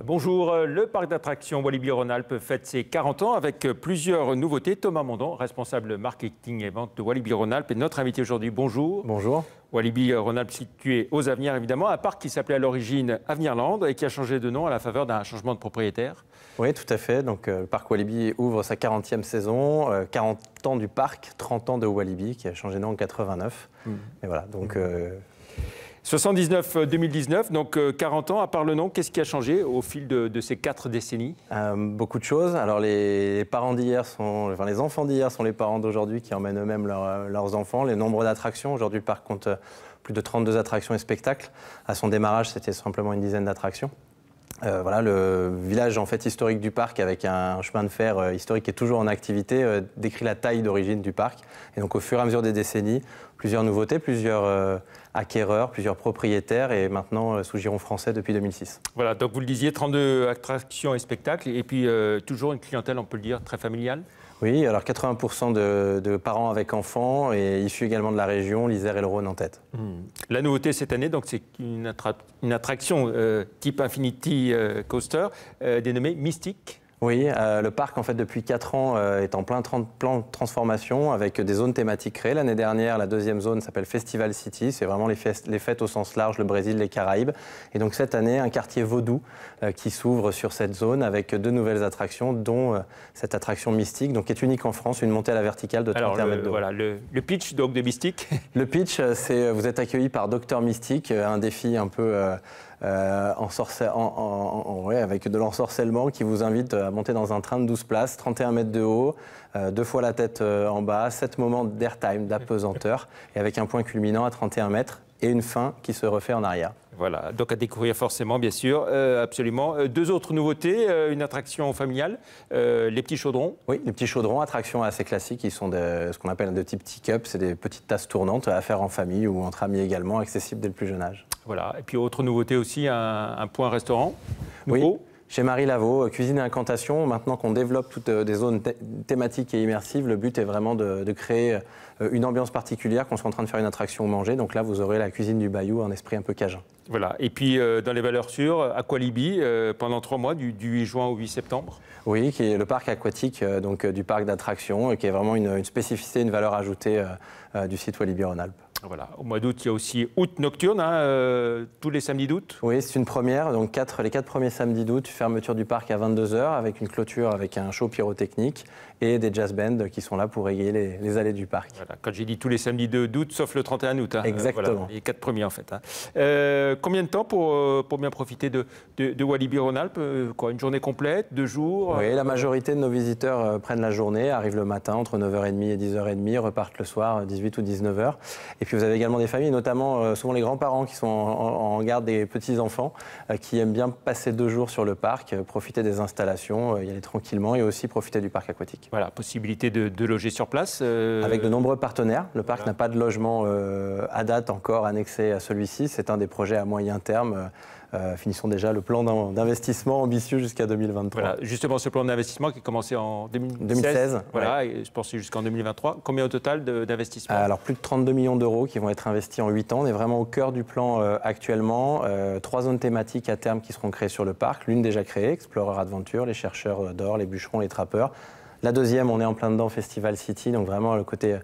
Bonjour, le parc d'attractions Walibi-Rhône-Alpes fête ses 40 ans avec plusieurs nouveautés. Thomas Mondon, responsable marketing et vente de Walibi-Rhône-Alpes, est notre invité aujourd'hui. Bonjour. Bonjour. Walibi-Rhône-Alpes situé aux Avenirs, évidemment, un parc qui s'appelait à l'origine Avenirland et qui a changé de nom à la faveur d'un changement de propriétaire. Oui, tout à fait. Donc, le parc Walibi ouvre sa 40e saison, 40 ans du parc, 30 ans de Walibi, qui a changé de nom en 89. Et voilà, donc... 79-2019, donc 40 ans, à part le nom, qu'est-ce qui a changé au fil de ces 4 décennies? Beaucoup de choses. Alors les parents d'hier sont, enfin les enfants d'hier sont les parents d'aujourd'hui qui emmènent eux-mêmes leurs enfants. Les nombres d'attractions, aujourd'hui le parc compte plus de 32 attractions et spectacles. À son démarrage, c'était simplement une dizaine d'attractions. Voilà, le village en fait historique du parc avec un chemin de fer historique qui est toujours en activité décrit la taille d'origine du parc. Et donc au fur et à mesure des décennies, plusieurs nouveautés, plusieurs acquéreurs, plusieurs propriétaires et maintenant sous giron français depuis 2006. Voilà, donc vous le disiez, 32 attractions et spectacles et puis toujours une clientèle, on peut le dire, très familiale. Oui, alors 80% de parents avec enfants et issus également de la région, l'Isère et le Rhône en tête. La nouveauté cette année, donc, c'est une attraction type Infinity Coaster dénommée Mystique. Oui, le parc, en fait, depuis 4 ans, est en plan de transformation avec des zones thématiques créées. L'année dernière, la deuxième zone s'appelle Festival City. C'est vraiment les fêtes au sens large, le Brésil, les Caraïbes. Et donc, cette année, un quartier vaudou qui s'ouvre sur cette zone avec 2 nouvelles attractions, dont cette attraction Mystique, donc, qui est unique en France, une montée à la verticale de 31 mètres de haut. Voilà, le pitch donc, de Mystique. Le pitch, c'est vous êtes accueilli par Docteur Mystique, un défi un peu... avec de l'ensorcellement qui vous invite à monter dans un train de 12 places, 31 mètres de haut, 2 fois la tête en bas, 7 moments d'airtime, d'apesanteur, et avec un point culminant à 31 mètres et une fin qui se refait en arrière. Voilà, donc à découvrir forcément, bien sûr, absolument. 2 autres nouveautés, une attraction familiale, les petits chaudrons. Oui, les petits chaudrons, attractions assez classiques, qui sont ce qu'on appelle de type teacup, c'est des petites tasses tournantes à faire en famille ou entre amis également, accessibles dès le plus jeune âge. Voilà, et puis autre nouveauté aussi, un point restaurant nouveau. Oui. Chez Marie Laveau, cuisine et incantation, maintenant qu'on développe toutes des zones thématiques et immersives, le but est vraiment de créer une ambiance particulière, qu'on soit en train de faire une attraction ou manger. Donc là, vous aurez la cuisine du Bayou, un esprit un peu cajun. Voilà, et puis dans les valeurs sûres, Aqualibi, pendant 3 mois, du 8 juin au 8 septembre. Oui, qui est le parc aquatique du parc d'attractions, qui est vraiment une spécificité, une valeur ajoutée du site Walibi-Rhône-Alpes. Voilà. Au mois d'août, il y a aussi Août Nocturne, tous les samedis d'août. Oui, c'est une première. Donc les 4 premiers samedis d'août, fermeture du parc à 22 h avec une clôture avec un show pyrotechnique et des jazz bands qui sont là pour égayer les allées du parc. Voilà, quand j'ai dit tous les samedis d'août, sauf le 31 août. Exactement. Voilà, les 4 premiers en fait. Combien de temps pour bien profiter de Walibi-Rhône-Alpes? Une journée complète, 2 jours? Oui, la majorité de nos visiteurs prennent la journée, arrivent le matin entre 9h30 et 10h30, repartent le soir 18 ou 19h. Et puis vous avez également des familles, notamment souvent les grands-parents qui sont en garde des petits-enfants, qui aiment bien passer 2 jours sur le parc, profiter des installations, y aller tranquillement et aussi profiter du parc aquatique. Voilà, possibilité de loger sur place. Avec de nombreux partenaires. Le parc n'a pas de logement à date encore annexé à celui-ci. C'est un des projets à moyen terme. Finissons déjà le plan d'investissement ambitieux jusqu'à 2023. Voilà, justement ce plan d'investissement qui a commencé en 2016. Voilà, ouais. Et je pensais jusqu'en 2023. Combien au total d'investissement? Alors plus de 32 millions d'euros qui vont être investis en 8 ans. On est vraiment au cœur du plan actuellement. 3 zones thématiques à terme qui seront créées sur le parc. L'une déjà créée, Explorer Adventure, les chercheurs d'or, les bûcherons, les trappeurs. La deuxième, on est en plein dedans, Festival City, donc vraiment le côté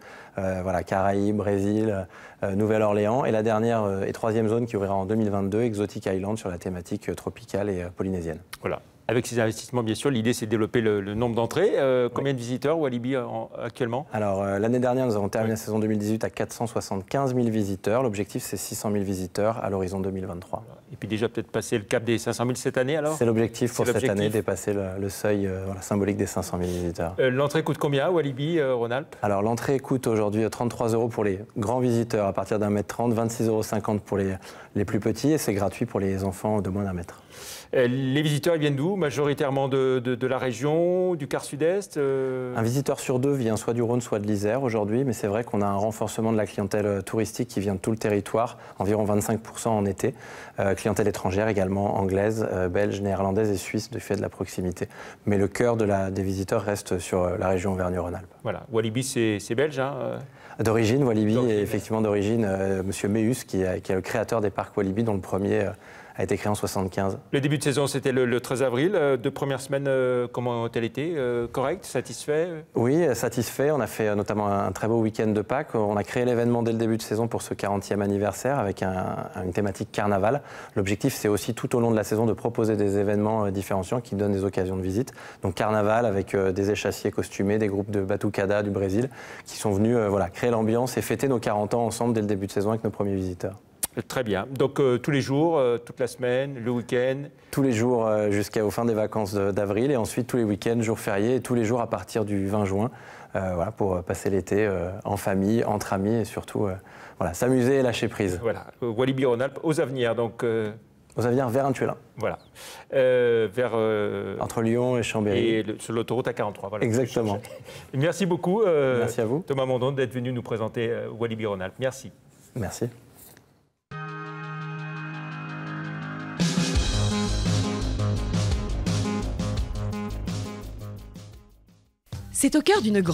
Caraïbes, Brésil, Nouvelle-Orléans. Et la dernière et 3e zone qui ouvrira en 2022, Exotic Island, sur la thématique tropicale et polynésienne. Voilà. Avec ces investissements, bien sûr, l'idée c'est de développer le nombre d'entrées. Combien de visiteurs Walibi actuellement? Alors l'année dernière, nous avons terminé la saison 2018 à 475 000 visiteurs. L'objectif c'est 600 000 visiteurs à l'horizon 2023. Et puis déjà peut-être passer le cap des 500 000 cette année alors? C'est l'objectif pour cette année, dépasser le seuil symbolique des 500 000 visiteurs. L'entrée coûte combien Walibi Rhône-Alpes? Alors l'entrée coûte aujourd'hui 33 € pour les grands visiteurs à partir d'1,30 m, 26,50 € pour les plus petits et c'est gratuit pour les enfants de moins d'1 mètre. Les visiteurs ils viennent d'où? Majoritairement de la région, du quart sud-est Un visiteur sur 2 vient soit du Rhône, soit de l'Isère aujourd'hui, mais c'est vrai qu'on a un renforcement de la clientèle touristique qui vient de tout le territoire, environ 25% en été. Clientèle étrangère également, anglaise, belge, néerlandaise et suisse du fait de la proximité. Mais le cœur des visiteurs reste sur la région Auvergne-Rhône-Alpes. Voilà, Walibi c'est belge D'origine, Walibi est effectivement d'origine Monsieur Meus qui est le créateur des parcs Walibi, dont le premier a été créée en 75. Le début de saison, c'était le 13 avril. Deux premières semaines, comment ont-elles été? Correct? Satisfait? Oui, satisfait. On a fait notamment un très beau week-end de Pâques. On a créé l'événement dès le début de saison pour ce 40e anniversaire avec une thématique carnaval. L'objectif, c'est aussi tout au long de la saison de proposer des événements différenciants qui donnent des occasions de visite. Donc carnaval avec des échassiers costumés, des groupes de batucada du Brésil qui sont venus créer l'ambiance et fêter nos 40 ans ensemble dès le début de saison avec nos premiers visiteurs. Très bien. Donc tous les jours, toute la semaine, le week-end? Tous les jours jusqu'aux fins des vacances d'avril et ensuite tous les week-ends, jours fériés et tous les jours à partir du 20 juin pour passer l'été en famille, entre amis et surtout s'amuser et lâcher prise. Voilà, Walibi-Rhône-Alpes aux Avenirs. Donc, aux Avenirs vers Antuelin. Voilà. Entre Lyon et Chambéry. Et sur l'autoroute A43. Voilà. Exactement. Merci beaucoup, merci à vous. Thomas Mondon, d'être venu nous présenter Walibi-Rhône-Alpes. Merci. Merci. C'est au cœur d'une grande